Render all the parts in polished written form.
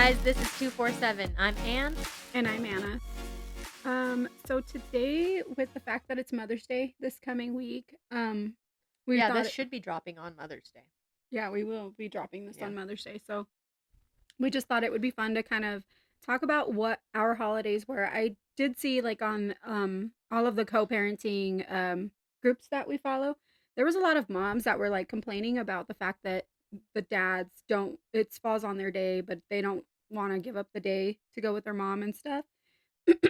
guys, this is 247. I'm Ann. And I'm Anna. So today, with the fact that it's Mother's Day this coming week, we Yeah, thought, this should be dropping on Mother's Day. yeah, we will be dropping this Yeah. on Mother's Day. So we just thought it would be fun to kind of talk about what our holidays were. I did see like on all of the co-parenting groups that we follow, there was a lot of moms that were like complaining about the fact that the dads don't it falls on their day, but they don't want to give up the day to go with their mom and stuff.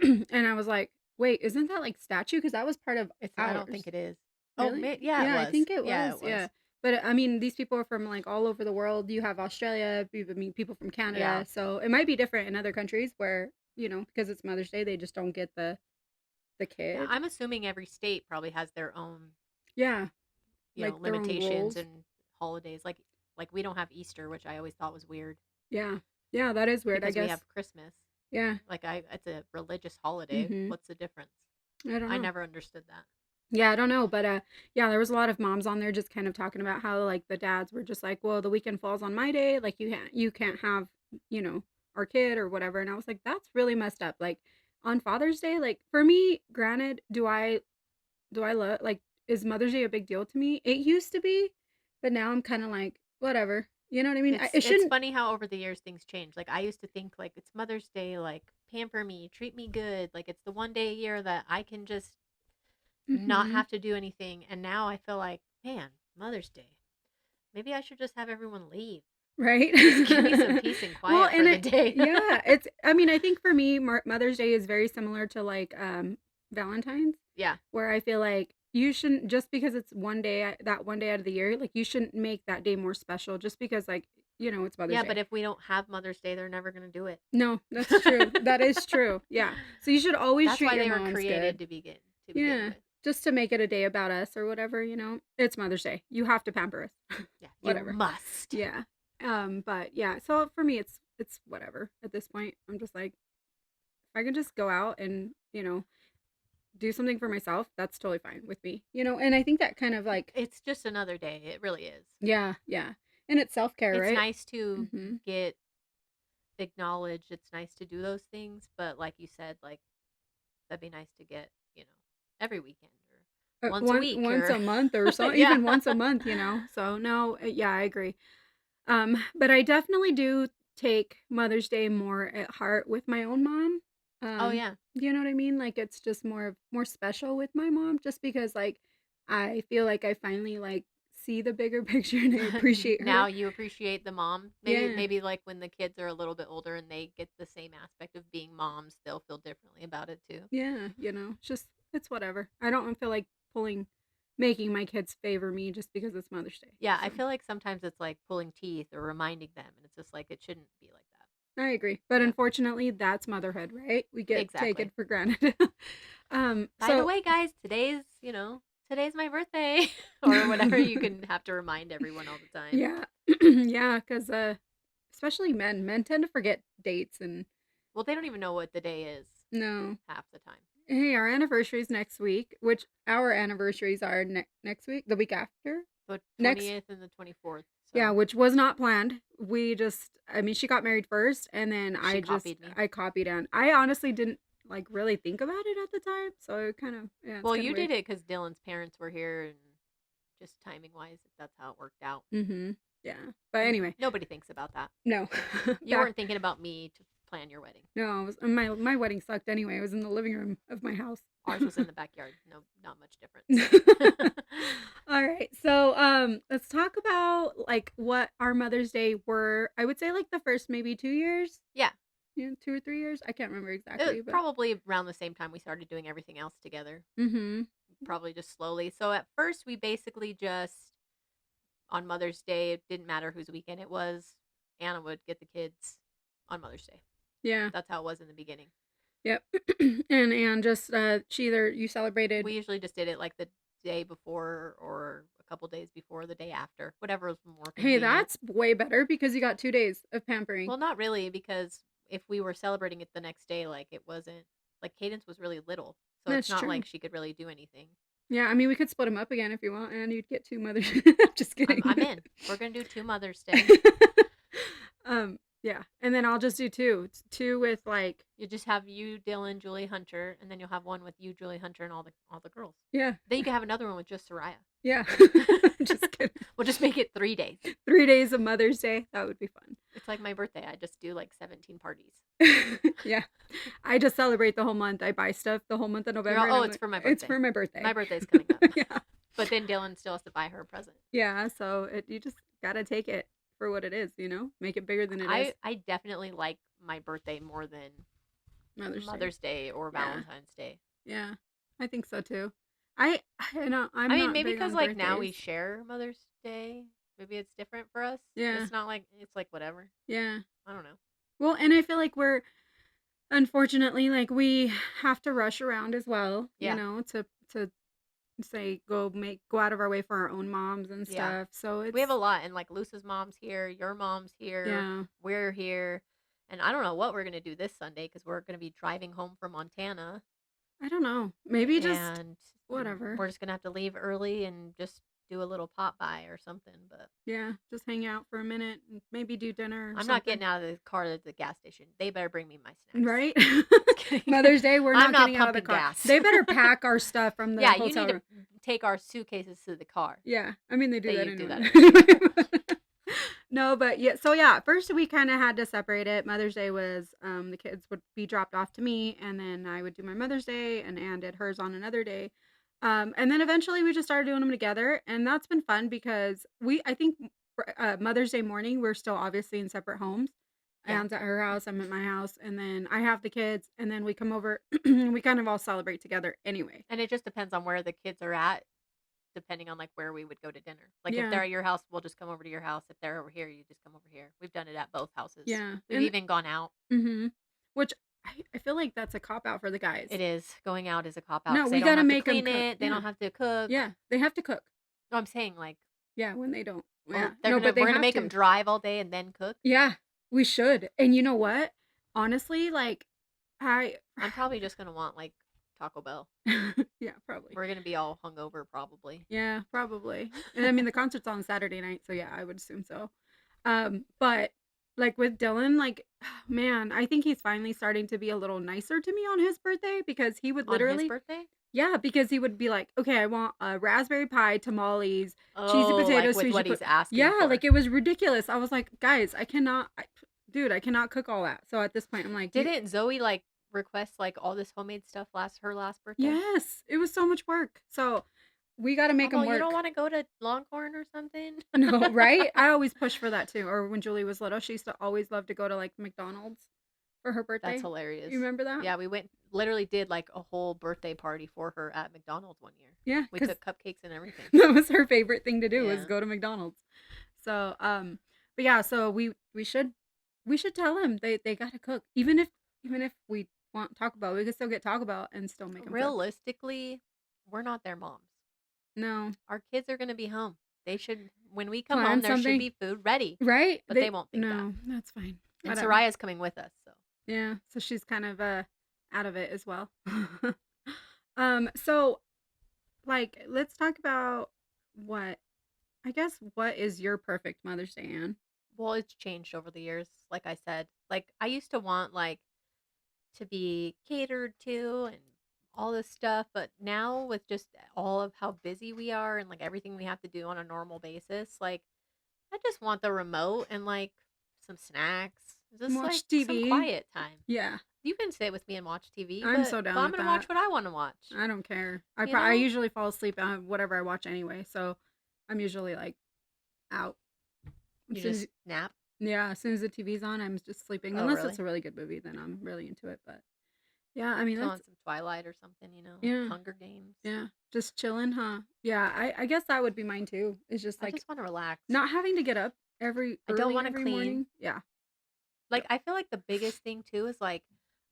And I was like, "Wait, isn't that like statue? Because that was part of I don't ours." think it is. Oh, Really? yeah, it Yeah, I was. think it Yeah, was. it was. Yeah. But I mean, these people are from like all over the world. You have Australia, people from Yeah. Canada. So it might be different in other countries where, because it's Mother's Day, they just don't get the Yeah, kid. I'm assuming every state probably has their own, Yeah, like their own limitations rules. and holidays. Like we don't have Easter, which I always thought was weird Yeah. Yeah, that is weird, I because we guess. have Christmas. Yeah. It's a religious holiday. Mhm. What's the difference? I don't I know. never understood that. Yeah, I don't know, but yeah, there was a lot of moms on there just kind of talking about how like the dads were just like, "Well, the weekend falls on my day, like you can't have, you know, our kid or whatever." And I was like, "That's really messed up." Like on Father's Day, like for me, granted, do I love like is Mother's Day a big deal to me? It used to be, but now I'm kind of like, whatever. You know what I mean? It's It it's shouldn't. funny how over the years things change. Like I used to think like it's Mother's Day, like pamper me, treat me good. Like it's the one day a year that I can just not Mhm. have to do anything. And now I feel like, man, Mother's Day. Maybe I should just have everyone leave. Right? Just give me some peace and Well, quiet for and the day. yeah, I mean, I think for me, Mother's Day is very similar to like Valentine's, Yeah. where I feel like you shouldn't just because it's that one day out of the year, like you shouldn't make that day more special just because like, it's Mother's Yeah, but Day. if we don't have Mother's Day, they're never going to do it. No, that's true. That is true. Yeah. So you should always That's treat why your they were moms created good. to begin Yeah. with. Just to make it a day about us or whatever. It's Mother's Day. You have to pamper us. Yeah, you Whatever. must. Yeah. But yeah, so for me it's whatever at this point. I'm just like if I can just go out and, do something for myself, that's totally fine with me. And I think that kind of like It's just another day. It really is. yeah, yeah. And it's self-care, It's right? nice to Mhm. get acknowledged. It's nice to do those things, but like you said, like that'd be nice to get, every weekend or once a week Once or a month or so, yeah. even once a month. So no, yeah, I agree. But I definitely do take Mother's Day more at heart with my own mom. Oh yeah. You know what I mean? Like it's just more special with my mom just because like I feel like I finally like see the bigger picture and I appreciate her. Now you appreciate the mom. Maybe Yeah. maybe like when the kids are a little bit older and they get the same aspect of being moms, they'll feel differently about it too. Yeah, it's whatever. I don't feel like making my kids favor me just because it's Mother's Day. Yeah, I So, feel like sometimes it's like pulling teeth or reminding them and it's just like it shouldn't be like that. I agree. But Yeah. unfortunately, that's motherhood, right? We get taken Exactly. for granted. By the So way, guys, today's my birthday or whatever. You can have to remind everyone all the time. yeah. Yeah, cuz especially men tend to forget dates and Well, they don't even know what the day is no. half the time. Hey, our anniversary's next week, which our anniversaries are next week, the week after. The Next 20th and the 24th. Yeah, So which was not planned. I mean, she got married first, and then she copied me. I copied on. I honestly didn't like really think about it at the time, so it kind of, yeah, it's Well, kind of you weird. did it because Dylan's parents were here and just timing wise, that's how it worked out. Mm-hmm. Yeah, but anyway, Nobody thinks about that. no, You back weren't thinking about me to plan your wedding. no, my wedding sucked anyway. It was in the living room of my house. Ours was in the backyard. No, not much difference. All right. So, let's talk about like what our Mother's Day were. I would say like the first maybe 2 years. Yeah, Yeah, 2 or 3 years. I can't remember it was exactly, but probably around the same time we started doing everything else together. mm-hmm. Probably just slowly. So at first, we basically just on Mother's Day, it didn't matter whose weekend it was. Anna would get the kids on Mother's Day. Yeah. That's how it was in the beginning. Yep. And just she either you celebrated. We usually just did it like the day before or a couple days before, the day after, whatever was more Hey, convenient. that's way better because you got 2 days of pampering. Well, not really, because if we were celebrating it the next day, like it wasn't like Cadence was really little, so That's it's not true. like she could really do anything. Yeah, I mean we could split them up again if you want, and you'd get two mothers. Just kidding. I'm in. We're gonna do 2 Mother's Day. um, Yeah. And then I'll just do two. Two with like, You just have you, Dylan, Julie Hunter, and then you'll have one with you, Julie Hunter, and all the girls. yeah. Then you can have another one with just Soraya. Yeah. Just kidding. We'll just make it 3 days. 3 days of Mother's Day. That would be fun. It's like my birthday. I just do like 17 parties. Yeah. I just celebrate the whole month. I buy stuff the whole month of November. Oh, it's for my birthday. It's for my birthday. My birthday's coming up. Yeah. But then Dylan still has to buy her a present. Yeah. So you just got to take it for what it is, make it bigger than it is. I definitely like my birthday more than Mother's Day or Valentine's Day. Yeah. I think so too. I know. I mean, maybe because like now we share Mother's Day. Maybe it's different for us. Yeah. It's not like, it's like whatever. Yeah. I don't know. Well, and I feel like unfortunately, like we have to rush around as well, Yeah. to say go out of our way for our own moms and stuff. Yeah. So We have a lot, and like Luce's mom's here, your mom's here, Yeah. we're here, and I don't know what we're gonna do this Sunday because we're gonna be driving home from Montana, I don't know. Maybe just and whatever. we're just gonna have to leave early and just do a little pop by or something. But Yeah, just hang out for a minute and maybe do dinner. Or I'm not something. getting out of the car at the gas station. They better bring me my snacks. Right? Kidding. Mother's Day, we're I'm not not getting out of the pumping car. gas. They better pack our stuff from the Yeah, you hotel need room. to take our suitcases to the car. Yeah, I mean they do They that do anyway. No, but yeah. So yeah, first we kind of had to separate it. Mother's Day was the kids would be dropped off to me, and then I would do my Mother's Day, and Anne did hers on another day. And then eventually we just started doing them together, and that's been fun because I think Mother's Day morning we're still obviously in separate homes. Yeah. Anne's at her house, I'm at my house, and then I have the kids, and then we come over, and we kind of all celebrate together anyway. And it just depends on where the kids are at, depending on like where we would go to dinner. Like Yeah. if they're at your house, we'll just come over to your house. If they're over here, you just come over here. We've done it at both houses. Yeah, We've and even gone out. which I feel like that's a cop out for the guys. It is. Going out is a cop out. No, 'cause we they don't gotta have to make 'em clean cook. it. They Yeah. don't have to cook. Yeah, they have to cook. No, I'm saying like, Yeah, when they don't. well, Yeah, they're no, gonna but they we're gonna have make them to. drive all day and then cook. Yeah, we should. And you know what? Honestly, like I I'm probably just gonna want like Taco Bell. yeah, probably. We're gonna be all hungover probably. Yeah, probably. And I mean the concert's on Saturday night, so yeah, I would assume so. But like with Dylan, like man, I think he's finally starting to be a little nicer to me on his birthday because he would On his literally birthday? yeah, because he would be like, "Okay, I want a raspberry pie, tamales, cheesy Oh, potatoes, like with sweet what potato." he's asking Yeah, for. like it was ridiculous. I was like, "Guys, dude, I cannot cook all that." So at this point, I'm like, Didn't Zoe like request like all this homemade stuff her last birthday? Yes, it was so much work. So we got to make Oh, them you work. don't want to go to Longhorn or something? No, right? I always push for that too. Or when Julie was little, she used to always love to go to like McDonald's for her birthday. That's hilarious. You remember that? Yeah, we literally did like a whole birthday party for her at McDonald's one year. Yeah, We 'cause took cupcakes and everything. that was her favorite thing to do was Yeah. go to McDonald's. So, but yeah, so we should tell them they got to cook. Even if we want Taco Bell, we could still get Taco Bell and still make them cook. Realistically, we're not their moms. No, Our kids are gonna be home. They should, when we come Plan home, there something. should be food ready. right? But they won't think that. No, that's fine. And Whatever. Soraya's coming with us, so Yeah, so she's kind of out of it as well. So like let's talk about what is your perfect Mother's Day, Anne? well, it's changed over the years. Like I said, like I used to want like to be catered to and all this stuff, but now with just all of how busy we are and like everything we have to do on a normal basis, like I just want the remote and like some snacks, just Watch like TV. some quiet time. Yeah, You can sit with me and watch TV. I'm but, so down but I'm with gonna watch that. what I want to watch. I don't care. You I know? usually fall asleep on whatever I watch anyway, so I'm usually like out. You As soon just as, nap. yeah, as soon as the TV's on, I'm just sleeping. Oh, Unless really? it's a really good movie, then I'm really into it. But yeah, I mean Put on that's some Twilight or something, Yeah. Hunger Games. yeah, just chilling, huh? Yeah, I guess that would be mine too. It's just I like just want to relax. not having to get up I don't early wanna every clean. morning. Yeah. Like I feel like the biggest thing too is like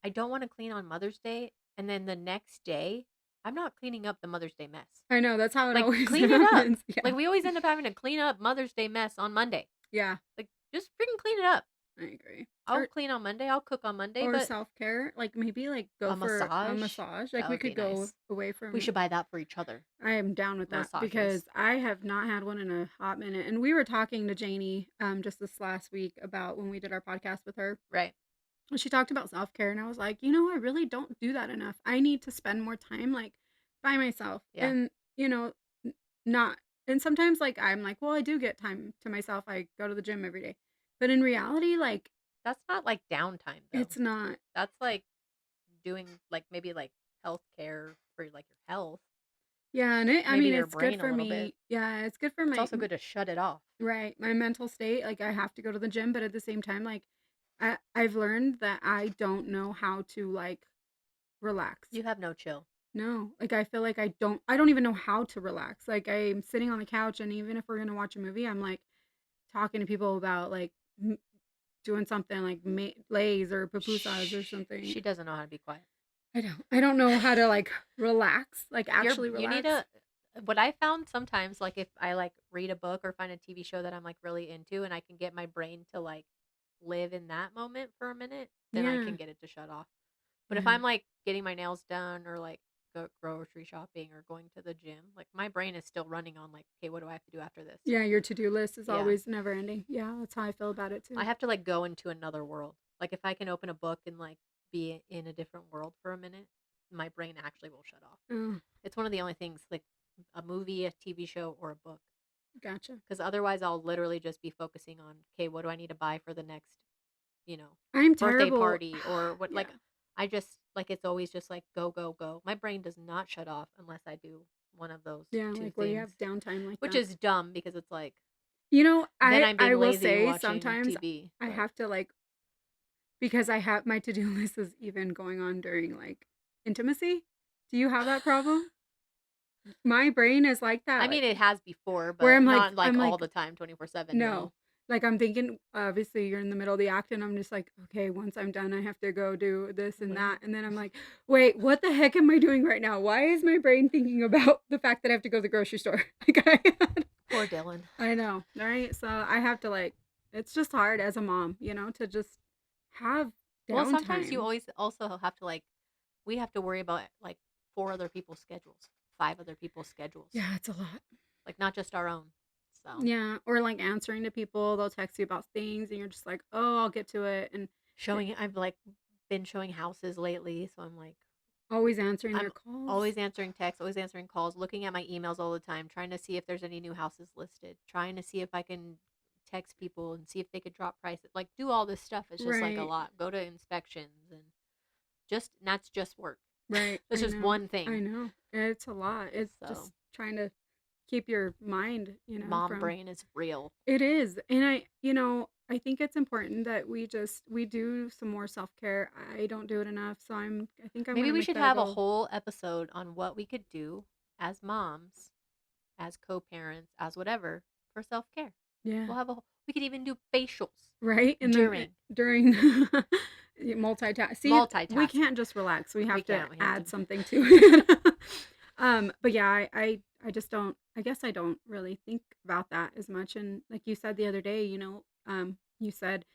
I don't want to clean on Mother's Day and then the next day I'm not cleaning up the Mother's Day mess. I know that's how it Like always clean it up. happens. Yeah. Like we always end up having to clean up Mother's Day mess on Monday. Yeah. Like just freaking clean it up. I agree. I'll clean on Monday, I'll cook on Monday, Or but self-care, like, maybe, like, go a for a massage, massage, like, that we would be could go nice. away We from should buy that for each other. I am down with that Massages. because I have not had one in a hot minute, and we were talking to Janie, just this last week about when we did our podcast with her, Right. and she talked about self-care, and I was like, "You know, I really don't do that enough. I need to spend more time, like, by myself." Yeah. And, you know, n not and sometimes, like, I'm like, "Well, I do get time to myself. I go to the gym every day." But in reality, like, That's not like downtime though. it's not. That's like doing like maybe like health care for like your health, Yeah, and I maybe mean, your it's good brain a for little bit. me. Yeah, it's good for It's my also good to shut it off. right, my mental state. Like, I have to go to the gym, but at the same time, like, I've learned that I don't know how to, like, relax. You have no chill. No, like, I feel like I don't even know how to relax. Like, I'm sitting on the couch, and even if we're gonna watch a movie, I'm, like, talking to people about, like, doing something like Lay's or pupusas or Shh. something. She doesn't know how to be quiet. I don't know how to, like, relax, like, actually You need relax. a what I found sometimes, like if I like read a book or find a TV show that I'm like really into and I can get my brain to like live in that moment for a minute, then I Yeah, can get it to shut off. But if yeah. I'm like getting my nails done or like grocery shopping or going to the gym, like my brain is still running on like, okay, what do I have to do after this? Yeah, your to-do list is Yeah. always never ending. Yeah, that's how I feel about it I too. have to like go into another world. Like if I can open a book and like be in a different world for a minute, my brain actually will shut off. Oh, It's one of the only things like a movie, a TV show, or a book. gotcha. Because otherwise, I'll literally just be focusing on, okay, what do I need to buy for the next, you know, I'm birthday terrible. party or what? Yeah. Like, I just like it's always just like go, go, go. My brain does not shut off unless I do one of those Yeah, two like where you things, have downtime like which that. is dumb because it's like You know, then I I'm I being will lazy say watching sometimes TV. I But have to like because I have my to-do list is even going on during like intimacy. Do you have that problem? My brain is like that, I mean, like it has before, where but not like I'm all like the time, 24/7. no. No. Like I'm thinking obviously you're in the middle of the act and I'm just like, okay, once I'm done I have to go do this and that. And then I'm like, wait, what the heck am I doing right now? Why is my brain thinking about the fact that I have to go to the grocery store? Like Poor Dylan. I know, right? So I have to like it's just hard as a mom, to just have Well, sometimes you downtime. always also have to like we have to worry about like four other people's schedules, five other people's schedules, Yeah, it's a lot. like not just our own. So Yeah, or like answering to people, they'll text you about things and you're just like, "Oh, I'll get to it." And it, I've like been showing houses lately, so I'm like, always answering their I'm calls. always answering texts, always answering calls, looking at my emails all the time, trying to see if there's any new houses listed, trying to see if I can text people and see if they could drop prices. Like do all this stuff. It's just like a Right. lot. Go to inspections and that's just work. Right. That's I just know. one I thing. know. It's a lot. It's So just trying to keep your mind, mom from brain is real. it is. And I think it's important that we do some more self-care. I don't do it enough, so I think I'm Maybe going to we make should that a have a goal. whole episode on what we could do as moms, as co-parents, as whatever for self-care. Yeah. We'll have we could even do facials Right? And then during during multitask. See, we multitask. can't just relax. We We have to can't. We have to. add something to it. But yeah, I just don't. I guess I don't really think about that as much. And like you said the other day, you said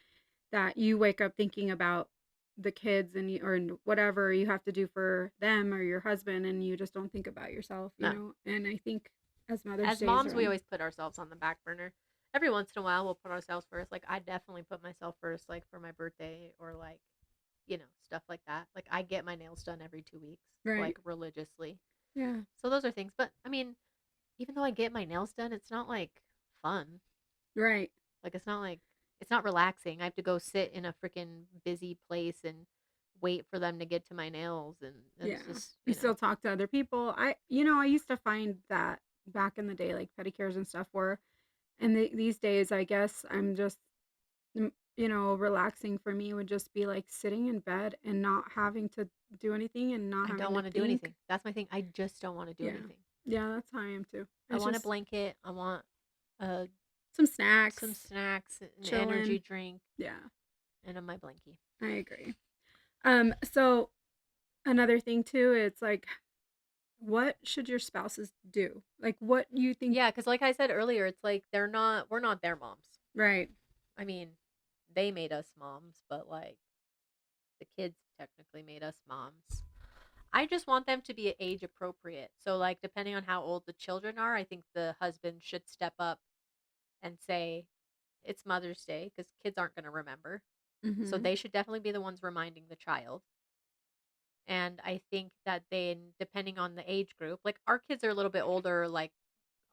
that you wake up thinking about the kids and or whatever you have to do for them or your husband, and you just don't think about yourself. No. And I think as Mother's As Days moms, are we on. always put ourselves on the back burner. Every once in a while, we'll put ourselves first. Like I definitely put myself first, like for my birthday or like stuff like that. Like I get my nails done every 2 weeks, Right. like religiously. Yeah. So those are things. But I mean, even though I get my nails done, it's not like fun. Right. Like it's not relaxing. I have to go sit in a freaking busy place and wait for them to get to my nails and Yeah. it's just, You still talk to other people. I used to find that back in the day, like pedicures and stuff were, and these days, I guess I'm just, relaxing for me would just be like sitting in bed and not having to do anything and not I don't having to want to do think. anything. That's my thing. I just don't want to do Yeah. anything. Yeah, that's how I am too. I It's want a just blanket. I want uh some some snacks, snacks, an energy chilling. drink, Yeah, and my blankie. I agree. So another thing too, it's like, what should your spouses do? Like, what you think? Yeah, because like I said earlier, it's like we're not their moms. Right. I mean, they made us moms, but like the kids technically made us moms. I just want them to be age appropriate. So like depending on how old the children are, I think the husband should step up and say it's Mother's Day because kids aren't going to remember. So Mhm. they should definitely be the ones reminding the child. And I think that then depending on the age group, like our kids are a little bit older, like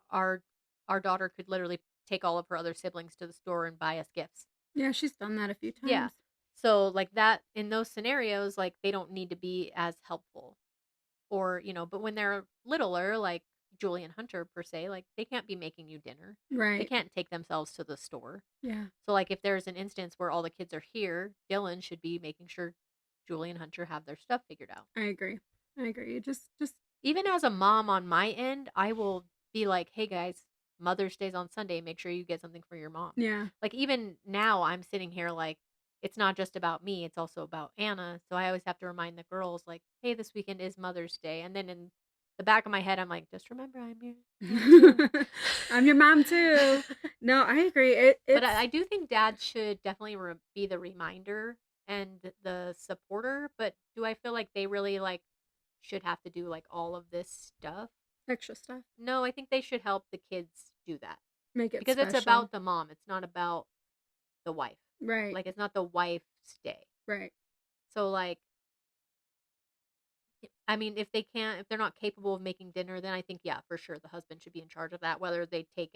our our daughter could literally take all of her other siblings to the store and buy us gifts. Yeah, she's done that a few Yeah. times. So like that in those scenarios, like they don't need to be as helpful. Or, but when they're littler, like Julie and Hunter per se, like they can't be making you dinner. They Right. can't take themselves to the store. Yeah, So like if there's an instance where all the kids are here, Dylan should be making sure Julie and Hunter have their stuff figured out. I agree. I agree. Just Even as a mom on my end, I will be like, "Hey guys, Mother's Day's on Sunday. Make sure you get something for your mom." yeah. Like even now I'm sitting here like it's not just about me, it's also about Anna. So I always have to remind the girls like, "Hey, this weekend is Mother's Day." And then in the back of my head I'm like, "Just remember I'm your mom too." I'm your mom too. No, I agree. But It's I do think dad should definitely be the reminder and the supporter, but do I feel like they really like should have to do like all of this stuff? extra stuff. No, I think they should help the kids do that Make it because it's special. about the mom. It's not about the wife. Right. Like it's not the wife's day. Right. So like I mean, if they're not capable of making dinner, then I think yeah, for sure the husband should be in charge of that. Whether they take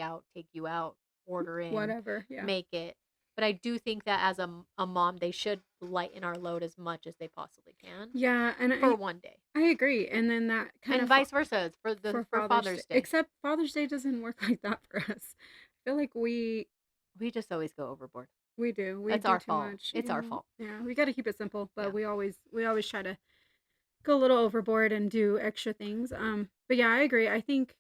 you out, order in, Whatever. Yeah. make it. But I do think that as a mom, they should lighten our load as much as they possibly can Yeah, and for one day, I agree. And then that kind and of vice versa for for Father's Day. Father's Day. Except Father's Day doesn't work like that for us. I feel like We just always go overboard. we do. We That's do our too fault. much, It's our fault. Yeah, we got to keep it simple, Yeah. but we always try to go a little overboard and do extra things. But yeah, I agree. I think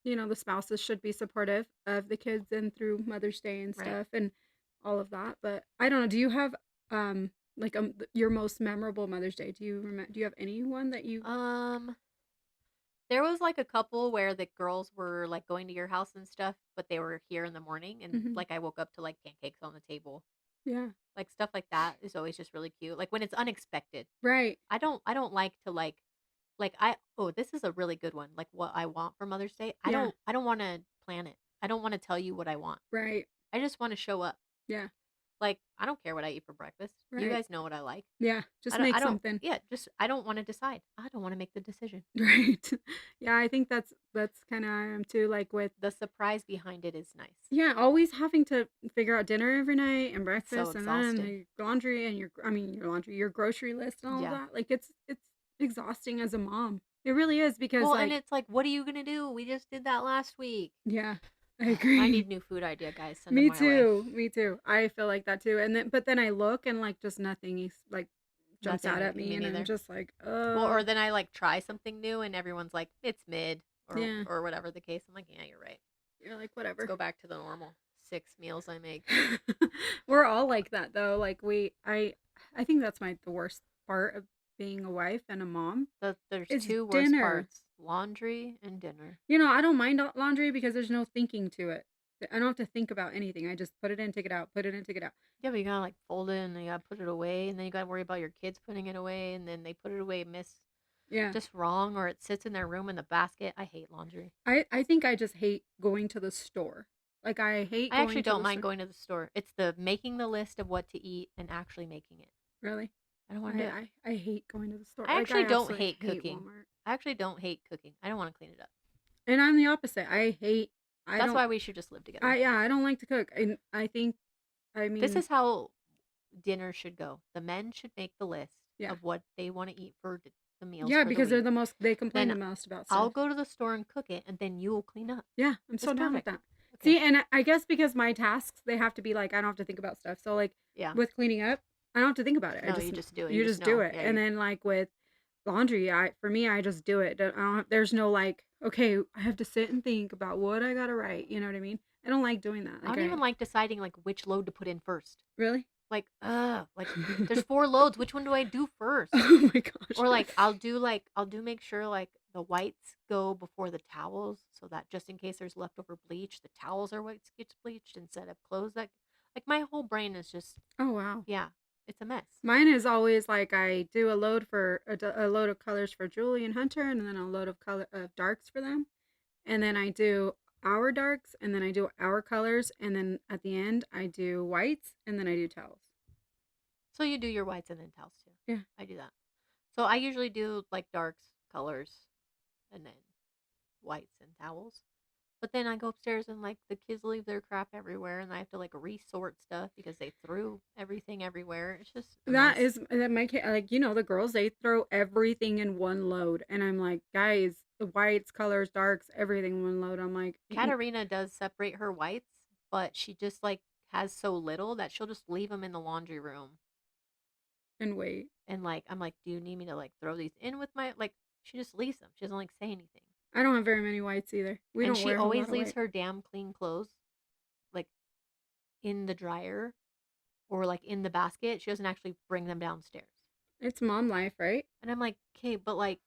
the spouses should be supportive of the kids and through Mother's Day and Right. stuff and all of that. But I don't know. Do you have like your most memorable Mother's Day? Do you have anyone that you? Um, there was like a couple where the girls were like going to your house and stuff, but they were here in the morning, and Mhm. like I woke up to like pancakes on the table. Yeah. Like stuff like that is always just really cute. Like when it's unexpected. Right. I don't like to like I oh, this is a really good one. Like what I want for Mother's Day. Yeah. I don't want to plan it. I don't want to tell you what I want. Right. I just want to show up. Yeah. Like I don't care what I eat for breakfast. You Right. guys know what I like. Yeah. Just make I don't something. yeah, just I don't want to decide. I don't want to make the decision. Right. Yeah, I think that's kind of I am too. Like with The surprise behind it is nice. yeah, always having to figure out dinner every night and It's so breakfast and then exhausting. the laundry and your laundry, your grocery list and all of Yeah. that. Like it's exhausting as a mom. It really is because Well, and like it's like, what are you gonna do? We just did that last week. yeah, I I agree. need new food idea, guys. Send them Me my way. too. Me too. I feel like that too. And then but then I look and like just nothing is like jumps out Nothing. at me Me and I'm neither. just like, Well, or then I like try something new and everyone's like, it's mid yeah. or whatever the case. I'm like, yeah, you're right. You're like Let's whatever. go back to the normal 6 meals I make. We're all like that though. Like I think that's the worst part of being a wife and a mom There's is two worst dinner. parts: laundry and dinner. I don't mind laundry because there's no thinking to it. I don't have to think about anything. I just put it in, take it out, put it in, take it out. Yeah, but you gotta like fold it and you gotta put it away, and then you gotta worry about your kids putting it away, and then they put it away Yeah. just wrong, or it sits in their room in the basket. I hate laundry. I think I just hate going to the store. Like I hate I actually going to don't the mind store. going to the store. It's the making the list of what to eat and actually making it. Really? I don't want to do it. I hate going to the store. I Like I actually don't absolutely hate hate cooking. Walmart. I actually don't hate cooking. I don't want to clean it up. And I'm the opposite. I That's don't why we should just live together. I don't like to cook. And I think I This mean, is how dinner should go. The men should make the list yeah. of what they want to eat for the meals Yeah, for the because they're week. they complain the Then most about I'll stuff. go to the store and cook it, and then you'll clean up. Yeah, I'm It's so down with perfect. that. Okay. See, and I guess because my tasks they have to be like I don't have to think about stuff. So like Yeah. with cleaning up, I don't have to think about it. No, you just do it. You You just just do know. it. Yeah. And then like with laundry, for me I just do it. I don't have, there's no like okay, I have to sit and think about what I got to write, you know what I mean? I don't like doing that. I don't even like deciding like which load to put in first. Really? Like, there's 4 loads. Which one do I do first? Oh my gosh. Or I'll do make sure like the whites go before the towels so that just in case there's leftover bleach, the towels are what gets bleached instead of clothes that Like my whole brain is just, Oh wow. yeah, it's a mess. Mine is always like I do a load for a load of colors for Julie and Hunter, and then a load of color of darks for them, and then I do our darks, and then I do our colors, and then at the end I do whites, and then I do towels. So you do your whites and then towels too. Yeah. I do that. So I usually do like darks, colors, and then whites and towels. But then I go upstairs and like the kids leave their crap everywhere and I have to like resort stuff because they threw everything everywhere. It's just a That mess. is that my kid, like the girls, they throw everything in one load, and I'm like, guys, the whites, colors, darks, everything in one load. I'm like, Katarina does separate her whites, but she just like has so little that she'll just leave them in the laundry room. and wait. And like I'm like, do you need me to like throw these in with my like? She just leaves them. She doesn't like say anything. I don't have very many whites either. We And don't she wear a whole always lot of leaves white. her damn clean clothes like in the dryer or like in the basket. She doesn't actually bring them downstairs. It's mom life, right? And I'm like, okay, but like,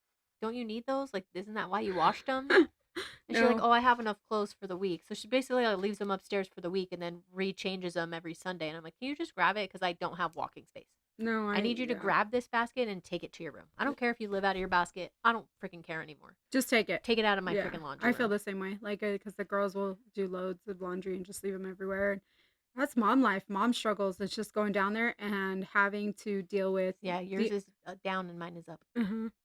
don't you need those? Like, isn't that why you washed them? And she's like, No, oh, I have enough clothes for the week. So she basically like, leaves them upstairs for the week and then rechanges them every Sunday. And I'm like, can you just grab it? Because I don't have walking space. no, I need you to yeah. grab this basket and take it to your room. I don't care if you live out of your basket. I don't freaking care anymore. Just take it. Take it out of my Yeah, freaking laundry I feel room. the same way. Like, because the girls will do loads of laundry and just leave them everywhere. And that's mom life. Mom struggles. It's just going down there and having to deal with Yeah, yours the is down and mine is up.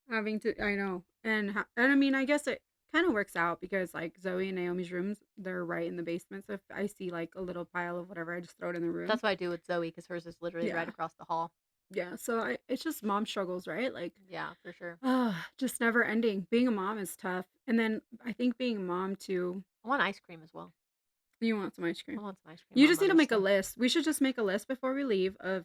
having to. I know, and I mean, I guess it kind of works out because like Zoe and Naomi's rooms, they're right in the basement. So if I see like a little pile of whatever, I just throw it in the room. That's what I do with Zoe because hers is literally right Yeah, across the hall. yeah. So it's just mom struggles, right? Like, Yeah, for sure. just never ending. Being a mom is tough, and then I think being a mom too. I want ice cream as well. You want some ice I cream? want some ice cream You on just need to Mother's make a Day. list. We should just make a list before we leave of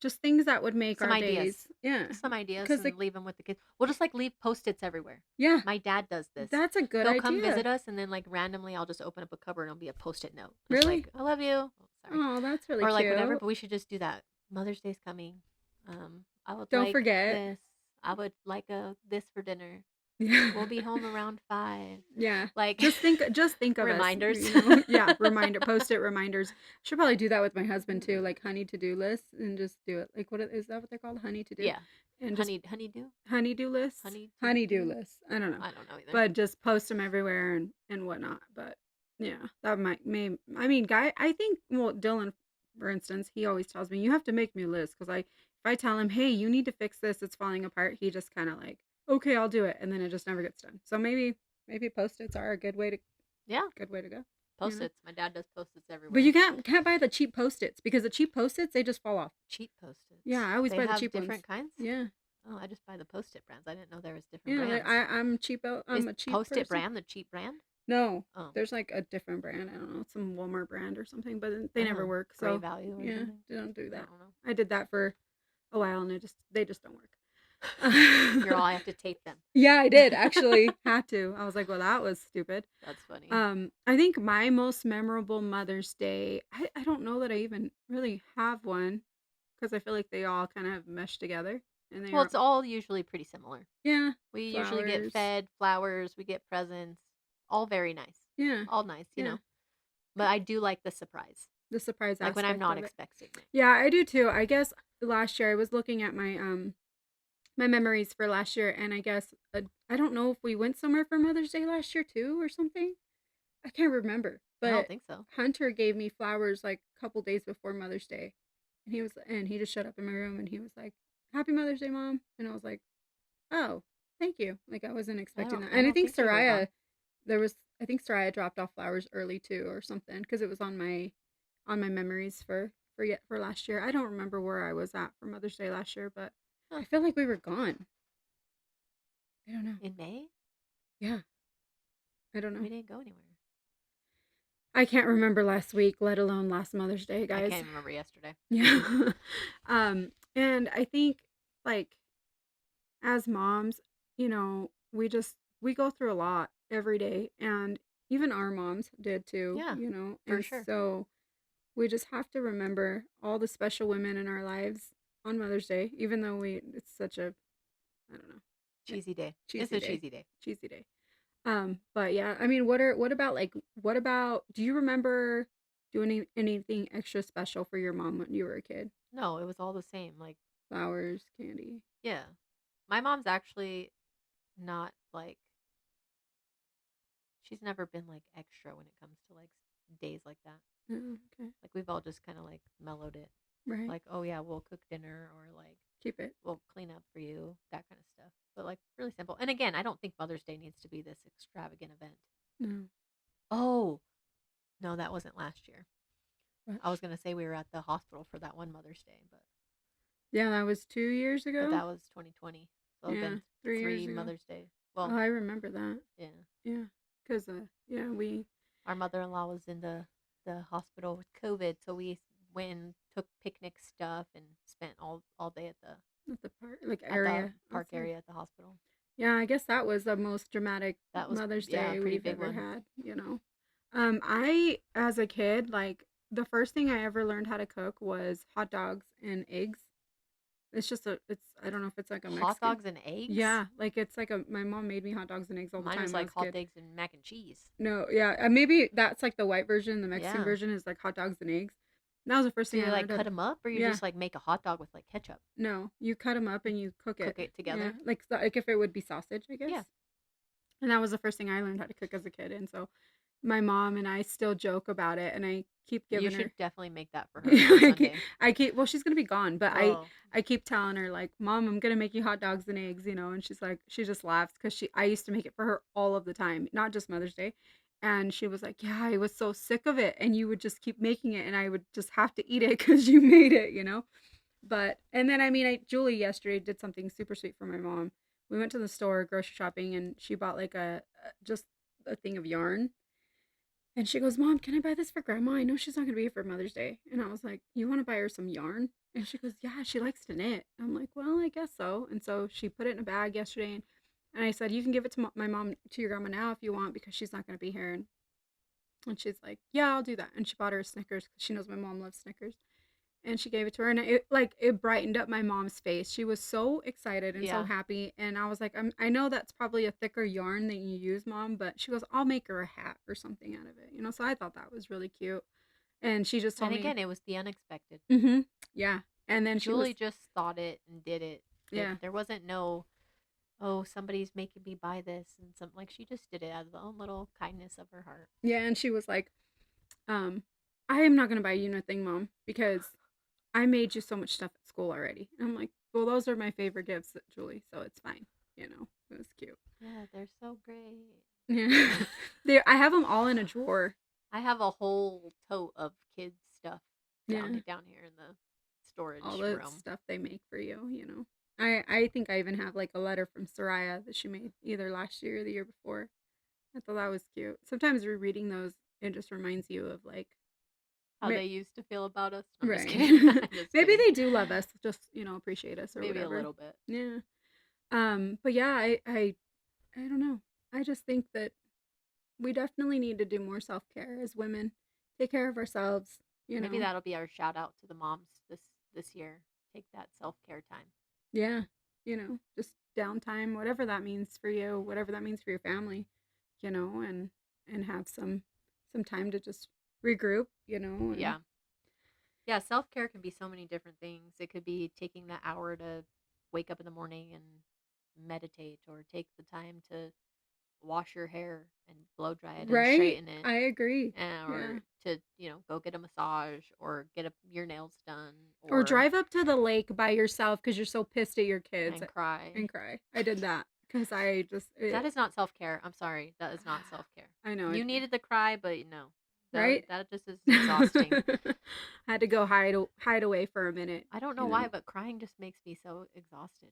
just things that would make Some our ideas. days. Yeah, Just some ideas because and leave them with the kids. We'll just like leave post-its everywhere. yeah, My dad does this. that's a good He'll come idea. visit us and then like randomly I'll just open up a cupboard and it'll be a post-it note. Just Really? like, I love you. Oh, sorry. Oh, that's really Or like whatever, cute. but we should just do that. Mother's Day's coming. I would Don't like forget. this. I would like a this for dinner. Yeah. We'll be home around 5. Yeah. Like Just think of us. reminders. Yeah, reminder, post-it reminders. Should probably do that with my husband too, like honey to do lists and just do it. Like is that what they're called? Honey to do? Yeah. And just Honeydew? honey-do lists? Honey to Honey-do do? lists. I don't know. I don't know either. But just post them everywhere and whatnot. But yeah, that I mean, guy, I think, well, Dylan, for instance, he always tells me, you have to make me a list because if I tell him, hey, you need to fix this, it's falling apart, he just kind of like, okay, I'll do it, and then it just never gets done. So maybe post-its are a Yeah. good way to go. Post-its. My dad does post-its But everywhere. you can't buy the cheap post-its because the cheap post-its, they just fall off. Cheap post-its. Yeah, I always They buy the have cheap different ones. kinds? Yeah, Oh, I just buy the Post-it brands. I didn't know there was different yeah. brands. I'm cheapo. Is I'm a cheap Post-it person. brand the cheap brand? No, Oh. there's like a different brand. I don't know, some Walmart brand or something, but they never Oh, work. Great So value or yeah, something? don't do I that. don't know. I did that for a while, and they just don't work. You're all I have to tape them. Yeah, I did actually. Had to. I was like, well, that was stupid. That's funny. I think my most memorable Mother's Day. I don't know that I even really have one because I feel like they all kind of mesh together, and they Well, are. it's all usually pretty similar. Yeah, We usually get flowers. fed flowers, we get presents, all very nice. Yeah, All nice, you yeah. know. But I do like the surprise. The surprise Like when I'm aspect not of it. expecting it. Yeah, I do too. I guess last year I was looking at my memories for last year, and I guess I don't know if we went somewhere for Mother's Day last year too or something. I can't remember, I don't but think so. Hunter gave me flowers like a couple days before Mother's Day, and he just showed up in my room and he was like, "Happy Mother's Day, Mom," and I was like, "Oh, thank you." Like I wasn't expecting that, I and I don't think think you were Soraya, gone. I think Soraya dropped off flowers early too or something because it was on my memories for last year. I don't remember where I was at for Mother's Day last year, but Huh. I feel like we were gone. I don't know. In May? Yeah, I don't We know. didn't go anywhere. I can't remember last week, let alone last Mother's Day, I guys. can't remember yesterday. Yeah. And I think like as moms, we go through a lot every day, and even our moms did too, Yeah, for and sure. so we just have to remember all the special women in our lives on Mother's Day, even though it's such a, I don't know, Cheesy day. It's cheesy a day, cheesy day. cheesy day. But yeah, I mean, what about do you remember do anything extra special for your mom when you were a kid? No, it was all the same. Like, Flowers, candy. yeah. My mom's actually not like she's never been like extra when it comes to like days like that. Oh, okay. Like we've all just kind of like mellowed it. Right. Like, oh yeah, we'll cook dinner or like Keep it. we'll clean up for you, that kind of stuff. But like really simple. And again, I don't think Mother's Day needs to be this extravagant event. No. Oh, no, that wasn't last year. But I was going to say we were at the hospital for that one Mother's Day, yeah, that was 2 years but ago. that was 2020. So it's Yeah, been 3 years three ago. Mother's Day. Oh, Well, I remember that. yeah. Yeah, because yeah, we Our mother-in-law was in the hospital with COVID, so we went and took picnic stuff and spent all day at the park like at the area park outside. area at the hospital. Yeah, I guess that was the most dramatic That was, Mother's yeah, a Day pretty we've big ever one. had. I as a kid, like the first thing I ever learned how to cook was hot dogs and eggs. It's I don't know if it's like a Hot Mexican. dogs and eggs? Yeah, like it's like a my mom made me hot dogs and eggs all the Mine time was when I like was a hot kid. eggs and mac and cheese. No, yeah, maybe that's like the white version. The Mexican Yeah. version is like hot dogs and eggs. That was the first So thing you I like learned how cut to. them up, or you Yeah, just like make a hot dog with like ketchup, no, you cut them up and you cook it. cook it Yeah, together? like if it would be sausage, I guess. Yeah. And that was the first thing I learned how to cook as a kid. And so my mom and I still joke about it, and I keep You giving her. should definitely make that for her on Sunday. Well, she's gonna be gone, but Oh, I keep telling her like, Mom, I'm gonna make you hot dogs and eggs, and she's like, she just laughs because I used to make it for her all of the time, not just Mother's Day. And she was like, yeah, I was so sick of it, and you would just keep making it, and I would just have to eat it because you made it. But and then I mean, Julie yesterday did something super sweet for my mom. We went to the store grocery shopping, and she bought like just a thing of yarn, and she goes, Mom, can I buy this for Grandma? I know she's not going to be here for Mother's Day. And I was like, You want to buy her some yarn? And she goes, Yeah, she likes to knit. I'm like, Well, I guess so. And so she put it in a bag yesterday. And I said, You can give it to my mom, to your grandma now if you want, because she's not going to be here. And she's like, Yeah, I'll do that. And she bought her a Snickers because she knows my mom loves Snickers. And she gave it to her, and it brightened up my mom's face. She was so excited and so yeah. happy. And I was like, I know that's probably a thicker yarn than you use, Mom, but she goes, I'll make her a hat or something out of it. So I thought that was really cute. And she just And told me, again, it was the unexpected. mm-hmm, yeah. And then she was, Julie just thought it and did it. yeah, There wasn't no, oh, somebody's making me buy this and something. Like she just did it out of the own little kindness of her heart. yeah. And she was like, um, I am not gonna buy you nothing, Mom, because I made you so much stuff at school already. And I'm like, well, those are my favorite gifts, Julie, so it's fine. It was cute. Yeah, they're so great. Yeah. I have them all in a drawer. I have a whole tote of kids stuff Yeah. down here in the storage All the room. stuff they make for you. I think I even have like a letter from Soraya that she made either last year or the year before. I thought that was cute. Sometimes rereading those, it just reminds you of like How they used to feel about us. I'm just right. kidding. I'm just Maybe kidding. they do love us, just appreciate us or Maybe whatever. a little bit. Yeah. But yeah, I don't know. I just think that we definitely need to do more self-care as women. Take care of ourselves, Maybe that'll be our shout out to the moms this year. Take that self care time. Yeah. Just downtime, whatever that means for you, whatever that means for your family, and have some time to just regroup, and Yeah. Yeah, self care can be so many different things. It could be taking the hour to wake up in the morning and meditate, or take the time to wash your hair and blow dry it and right? straighten it, I agree. Yeah. or to go get a massage or get your nails done, Or or drive up to the lake by yourself because you're so pissed at your kids and cry. and cry. I did that because I just That is not self care. I'm sorry, that is not self care. I know You needed the cry, but no, right? that just is exhausting. I had to go hide away for a minute. I don't know why, but crying just makes me so exhausted.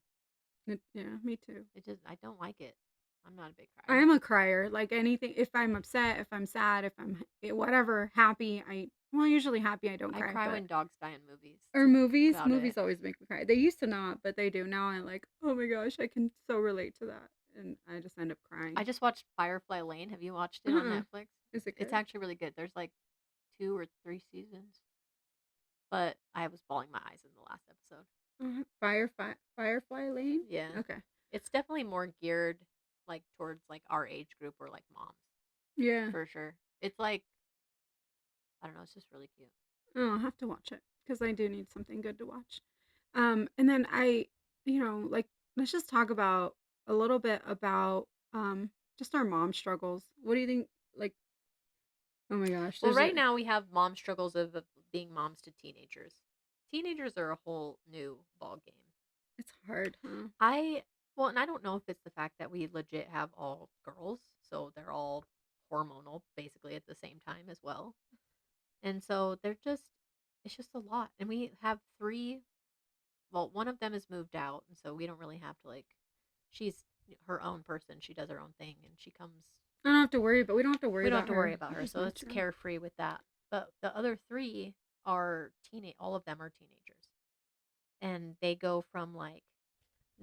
Yeah, me too. I don't like it. I'm not a big I crier. am a crier. Like anything, if I'm upset, if I'm sad, if I'm whatever, happy, usually happy. I don't I cry. cry But when dogs die in movies. or movies, about movies it. always make me cry. They used to not, but they do now. I'm like, oh my gosh, I can so relate to that, and I just end up crying. I just watched Firefly Lane. Have you watched it on Uh-uh. Netflix? Is it good? It's actually really good. There's like 2 or 3 seasons, but I was bawling my eyes in the last episode. Firefly Lane. Yeah. Okay. It's definitely more geared like towards like our age group or like moms Yeah. for sure. It's like I don't know, it's just really cute. Oh, I'll have to watch it because I do need something good to watch. And then like, let's just talk about a little bit about just our mom struggles. What do you think? Like, oh my gosh, Well, there's right a now we have mom struggles of being moms to teenagers. Teenagers are a whole new ball game. it's hard, huh? I well, and I don't know if it's the fact that we legit have all girls, so they're all hormonal basically at the same time as well. And so they're just it's just a lot. And we have three, well, one of them has moved out, and so we don't really have to like she's her own person. She does her own thing and she comes I don't have to worry, but we don't have to worry we don't have about to worry her about her. as So much. it's carefree with that. But the other three are teenage all of them are teenagers. And they go from like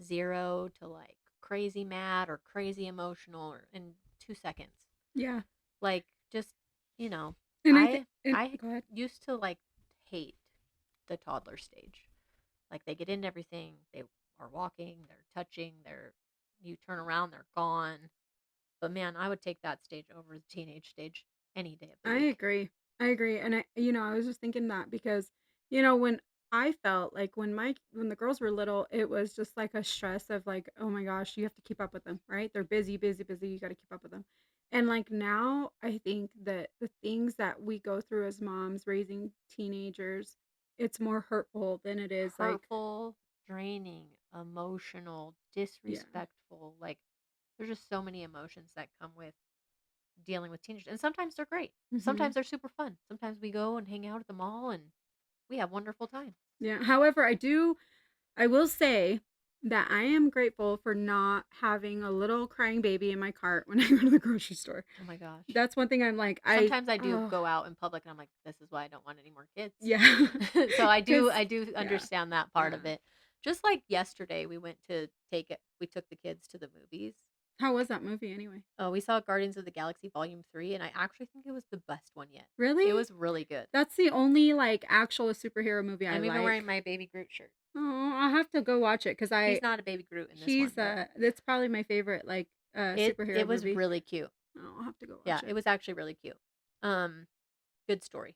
0 to like crazy mad or crazy emotional or in 2 seconds. Yeah, Like just, you know, and I think. I And I go ahead. used to like hate the toddler stage. Like they get into everything. They are walking, they're touching, they're you turn around, they're gone. But man, I would take that stage over the teenage stage any day of the I week. agree. I agree. And I was just thinking that because, when I felt like when the girls were little, it was just like a stress of like, oh my gosh, you have to keep up with them, right? They're busy, busy, busy. You got to keep up with them. And like now, I think that the things that we go through as moms raising teenagers, it's more hurtful than it is like, Hurtful, draining, emotional, yeah. disrespectful. Like there's just so many emotions that come with dealing with teenagers. And sometimes they're great. Hmm. Sometimes they're super fun. Sometimes we go and hang out at the mall and we have wonderful time. Yeah. However, I will say that I am grateful for not having a little crying baby in my cart when I go to the grocery store. Oh my gosh. That's one thing I'm like, Sometimes I do oh, go out in public and I'm like, this is why I don't want any more kids. yeah. So I do Cuz I do yeah. understand that part Yeah. of it. Just like yesterday we took the kids to the movies. How was that movie anyway? Oh, we saw Guardians of the Galaxy Volume 3 and I actually think it was the best one yet. It Really? was really good. That's the only like actual superhero movie I I'm even wearing like. my Baby Groot shirt. Oh, I'll have to go watch it cuz He's not a Baby Groot in this one, he's but that's probably my favorite like it superhero was movie. really cute. Oh, I'll have to go Yeah, watch it it. was actually really cute. Um, Good story.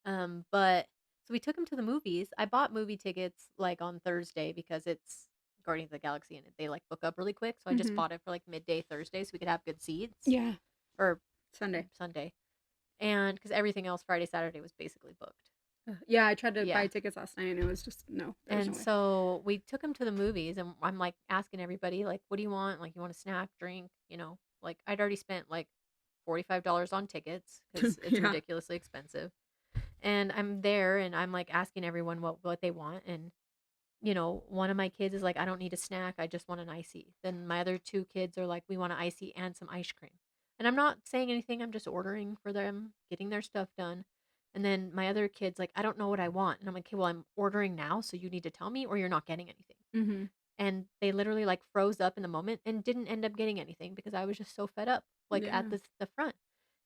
But so we took him to the movies. I bought movie tickets like on Thursday because it's Guardians of the Galaxy and they like book up really quick. So I just Mhm. bought it for like midday Thursday so we could have good seats Yeah. or Sunday. Sunday. And because everything else Friday, Saturday was basically booked. Yeah, I tried to buy Yeah. tickets last night and it was just no, there was no And way. so we took him to the movies and I'm like asking everybody, like, what do you want? Like, you want a snack, drink? Like I'd already spent like $45 on tickets because it's Yeah. ridiculously expensive. And I'm there and I'm like asking everyone what they want. And, one of my kids is like, I don't need a snack. I just want an icy. Then my other two kids are like, we want an icy and some ice cream. And I'm not saying anything. I'm just ordering for them, getting their stuff done. And then my other kid's like, I don't know what I want. And I'm like, okay, well, I'm ordering now. So you need to tell me or you're not getting anything. Mhm. And they literally like froze up in the moment and didn't end up getting anything because I was just so fed up, like at Yeah. the front.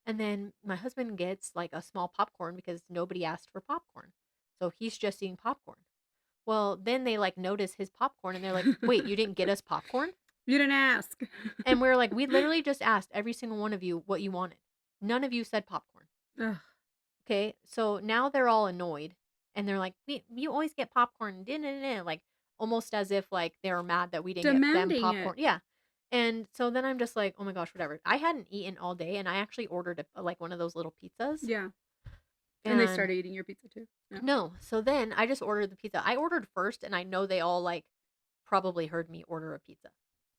And then my husband gets like a small popcorn because nobody asked for popcorn. So he's just eating popcorn. Well, then they like notice his popcorn and they're like, wait, you didn't get us popcorn? You didn't ask. And we're like, we literally just asked every single one of you what you wanted. None of you said popcorn. Ugh. Okay. So now they're all annoyed and they're like, you always get popcorn. Like almost as if like they were mad that we didn't get them Demanding it. popcorn. Yeah. And so then I'm just like, oh my gosh, whatever. I hadn't eaten all day and I actually ordered like one of those little pizzas. Yeah. And they And started eating your pizza too. No. no, so then I just ordered the pizza. I ordered first and I know they all like probably heard me order a pizza.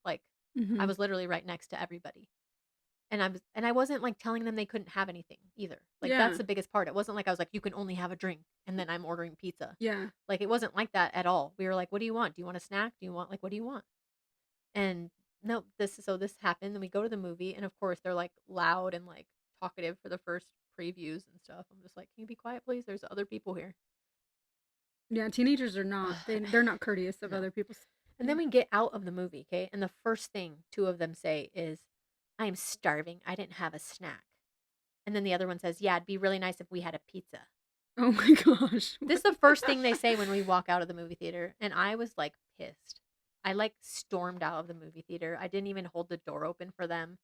Like I Mhm. was literally right next to everybody. And I wasn't like telling them they couldn't have anything either. Like that's Yeah. the biggest part. It wasn't like I was like you can only have a drink and then I'm ordering pizza. Yeah. Like it wasn't like that at all. We were like, what do you want? Do you want a snack? Do you want like what do you want? And no, this happened and we go to the movie and of course they're like loud and like talkative for the first previews and stuff. I'm just like, can you be quiet please? There's other people here. Yeah, teenagers are not. They're not courteous of No. other people's. And then Yeah. we get out of the movie, okay? And the first thing two of them say is, I am starving. I didn't have a snack. And then the other one says, yeah, it'd be really nice if we had a pizza. Oh my gosh. This is the first thing they say when we walk out of the movie theater. And I was like pissed. I like stormed out of the movie theater. I didn't even hold the door open for them.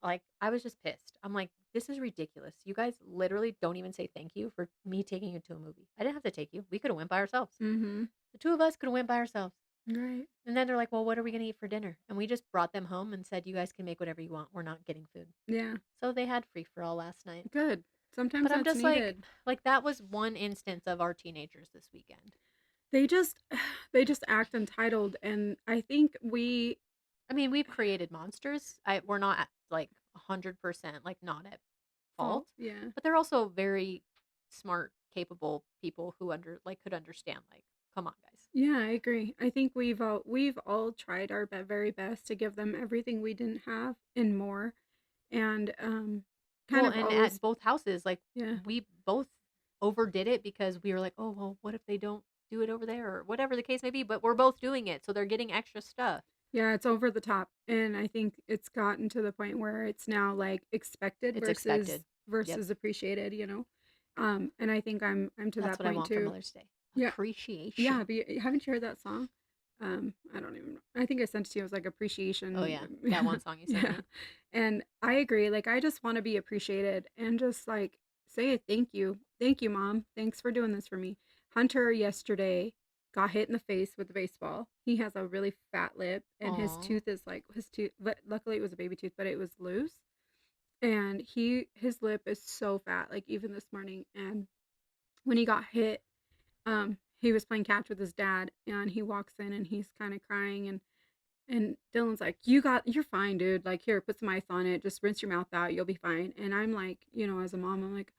Like, I was just pissed. I'm like, "This is ridiculous. You guys literally don't even say thank you for me taking you to a movie. I didn't have to take you. We coulda went by ourselves. Mhm. The 2 of us coulda went by ourselves." Right. And then they're like, "Well, what are we gonna eat for dinner?" And we just brought them home and said, "You guys can make whatever you want. We're not getting food." Yeah. So they had free for all last night. Good. Sometimes But I'm that's just needed. like that was one instance of our teenagers this weekend. They just they just act entitled, and I think we I mean, we've created monsters. We're not at, like 100% like not at fault, fault. Yeah. but they're also very smart, capable people who could understand. Like, come on, guys. Yeah, I agree. I think we've all tried our very best to give them everything we didn't have and more, and kind Well, of and always at both houses, like yeah. we both overdid it because we were like, oh well, what if they don't do it over there or whatever the case may be? But we're both doing it, so they're getting extra stuff. Yeah, it's over the top, and I think it's gotten to the point where it's now like expected It's versus expected. Yep, appreciated, you know. And I think I'm to that's that what I point want for too. Mother's Day. Yeah, yeah. Appreciation. Haven't you heard that song? I don't even know. I think I sent it to you. It was like Oh appreciation. yeah, that one song you sent Yeah, me. and I agree. Like I just want to be appreciated and just like say a thank you, mom. Thanks for doing this for me. Hunter yesterday got hit in the face with a baseball. He has a really fat lip, and his Oh, tooth is like his tooth. But luckily, it was a baby tooth, but it was loose. And his lip is so fat. Like even this morning, and when he got hit, he was playing catch with his dad, and he walks in and he's kind of crying, and Dylan's like, you're fine, dude. Like, here, put some ice on it. Just rinse your mouth out. You'll be fine. And I'm like, as a mom, I'm like,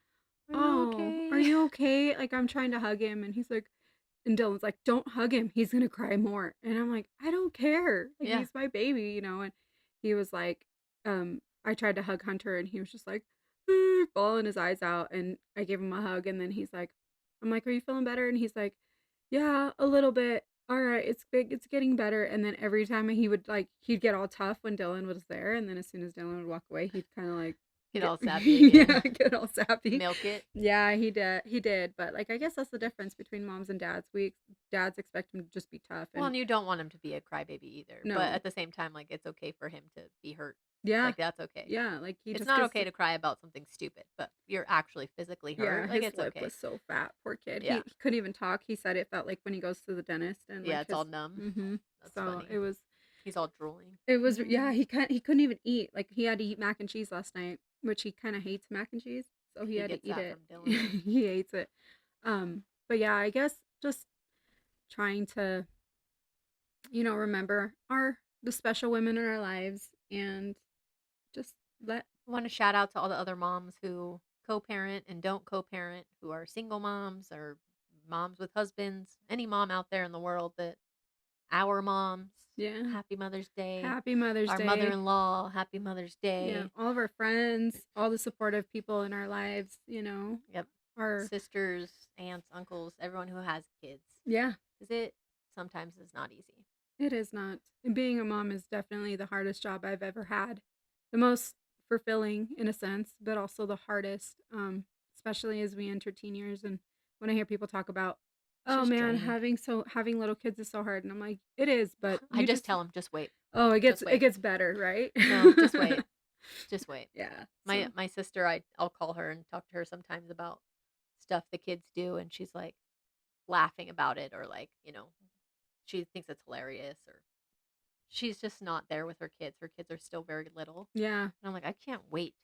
are you oh, are okay? you okay? Like, I'm trying to hug him. And he's like, and Dylan's like, don't hug him. He's going to cry more. And I'm like, I don't care. Like, Yeah, he's my baby. And he was like, I tried to hug Hunter, and he was just like, bawling his eyes out. And I gave him a hug. And then he's like, I'm like, are you feeling better? And he's like, yeah, a little bit. All right, it's big. It's getting better. And then every time he'd get all tough when Dylan was there. And then as soon as Dylan would walk away, he'd kind of like get get, all sappy yeah, again. get all sappy. Milk it. Yeah, he did. He did. But like, I guess that's the difference between moms and dads. Dads expect him to just be tough. Well, And and you don't want him to be a crybaby either. But no, at the same time, like it's okay for him to be hurt. yeah, Like that's okay. yeah, like he It's just not gets, okay to cry about something stupid, but you're actually physically yeah, hurt. Like his it's lip okay. was so fat. Poor kid. Yeah. He couldn't even talk. He said it felt like when he goes to the dentist and Yeah, like it's all numb. mm-hmm. That's So funny. He's all drooling. yeah, Mm. he couldn't even eat. Like he had to eat mac and cheese last night, which he kind of hates mac and cheese, so he He had to gets eat that it. from Dylan. He hates it. But yeah, I guess just trying to, remember the special women in our lives and just let I want to shout out to all the other moms who co-parent and don't co-parent, who are single moms or moms with husbands. Any mom out there in the world that our moms, yeah, happy Mother's Day. happy Mother's Our Day. mother-in-law, happy Mother's Yeah, Day. all of our friends, all the supportive people in our lives, Yep. our Sisters, aunts, uncles, everyone who has kids. yeah, Because it sometimes is not easy. it is not. And being a mom is definitely the hardest job I've ever had. The most fulfilling in a sense, but also the hardest, especially as we enter teen years. And when I hear people talk about, It's oh just man, draining. having little kids is so hard, and I'm like, it is, but I you just just tell them, just wait. oh, Just it wait. gets better, right? No, just wait. Just wait. Yeah. My So my sister, I'll call her and talk to her sometimes about stuff the kids do, and she's like laughing about it, or like she thinks it's hilarious, or she's just not there with her kids. Her kids are still very little, yeah, and I'm like, I can't wait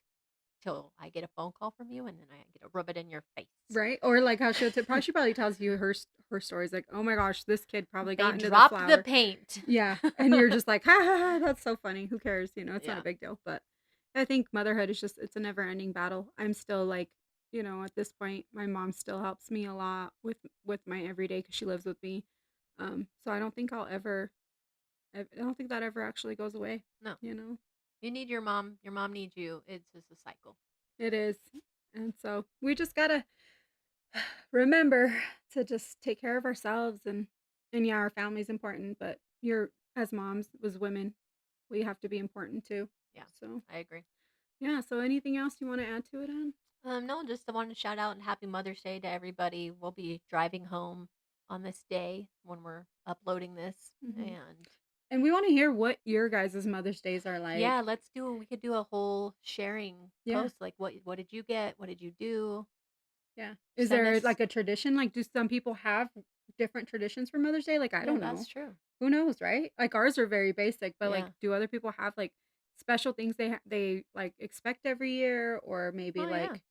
till I get a phone call from you, and then I get to rub it in your face. right. Or like how she probably tells you her stories, like, oh my gosh, this kid probably They got into the dropped the flower. paint. Yeah, and you're just like, ha ha ha, that's so funny. Who cares? It's not a Yeah. big deal. But I think motherhood is it's a never ending battle. I'm still like, at this point, my mom still helps me a lot with my everyday because she lives with me. So I don't think I don't think that ever actually goes away. No, You know, you need your mom. Your mom needs you. It's just a cycle. it is, and so we just gotta remember to just take care of ourselves and yeah, our family's important, but you're as moms, as women, we have to be important too. Yeah, So I agree. yeah. So anything else you want to add to it, Anne? No, just I wanted to shout out and happy Mother's Day to everybody. We'll be driving home on this day when we're uploading this, Hmm. and And we want to hear what your guys' Mother's Days are Yeah, like. we could do a whole sharing Yeah. post, like what did you get? What did you do? Yeah. Is Send there us. like a tradition? Like, do some people have different traditions for Mother's Day? Like, I Yeah, don't know. that's true. Who knows, right? Like, ours are very basic, but like, Yeah. do other people have like special things they like expect every year, or maybe Oh yeah. like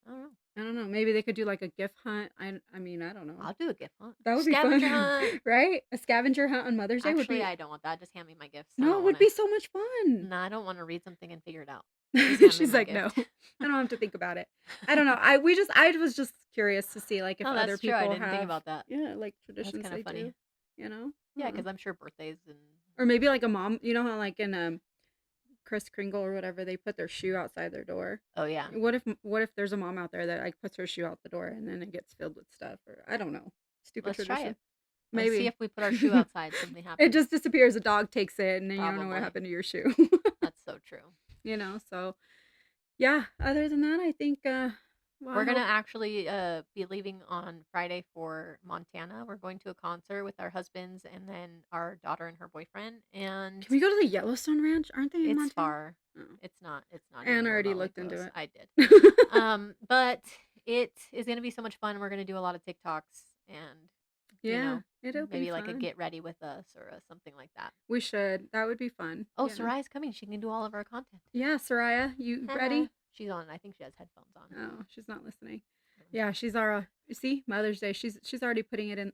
I don't know. I don't know. Maybe they could do like a gift hunt. I mean, I don't know. I'll do a gift hunt. That would be Scavenger fun, hunt. right? A scavenger hunt on Mother's Day would Actually, be I don't want that. Just hand me my gifts. I no, don't it want would to. be so much fun. No, I don't want to read something and figure it out. Just hand me She's my like, no, gift. I don't have to think about it. I don't know. I was just curious to see like if Oh, other that's true. I people didn't think have about that. yeah like That's traditions kind of they do. funny. You know, I Yeah, don't know. because I'm sure birthdays and Or maybe like a mom. You know how like in Kris Kringle or whatever they put their shoe outside their door. oh yeah, What if there's a mom out there that like puts her shoe out the door and then it gets filled with stuff or I don't know. Stupid let's try tradition. it. Let's see Maybe. if we put our shoe outside, something It happens. just disappears. A dog takes it and then you don't know what Probably. happened to your shoe. That's so true. So yeah, other than that, I think well, I We're gonna hope actually be leaving on Friday for Montana. We're going to a concert with our husbands and then our daughter and her boyfriend, and can we go to the Yellowstone Ranch? Aren't they in it's Montana? far. Oh. It's not Anne even already remotely looked into close. it. I did. But it is gonna be so much fun. We're gonna do a lot of TikToks and Yeah, it'll be maybe like a fun. get ready with us or something like that. We should. That would be fun. Oh, Soraya's coming. She can do all of our content. Yeah, Soraya, you ready? She's on. I think she has headphones on. Oh, she's not listening. Yeah, she's our see Mother's Day. She's already put in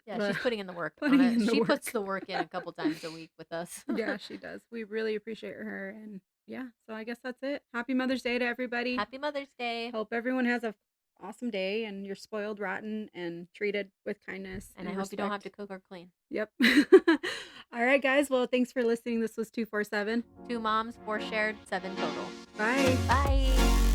Yeah, the she's putting in the work on putting it. in the She puts work. the work in a couple times a week with us. Yeah, she does. We really appreciate her and yeah, so I guess that's it. Happy Mother's Day to everybody. Happy Mother's Day. Hope everyone has a awesome day and you're spoiled rotten and treated with kindness And and I hope you don't have respect. to cook or clean. Yep. All right, guys. Well, thanks for listening. This was 247. 2 moms, 4 shared, 7 total. Bye. Bye.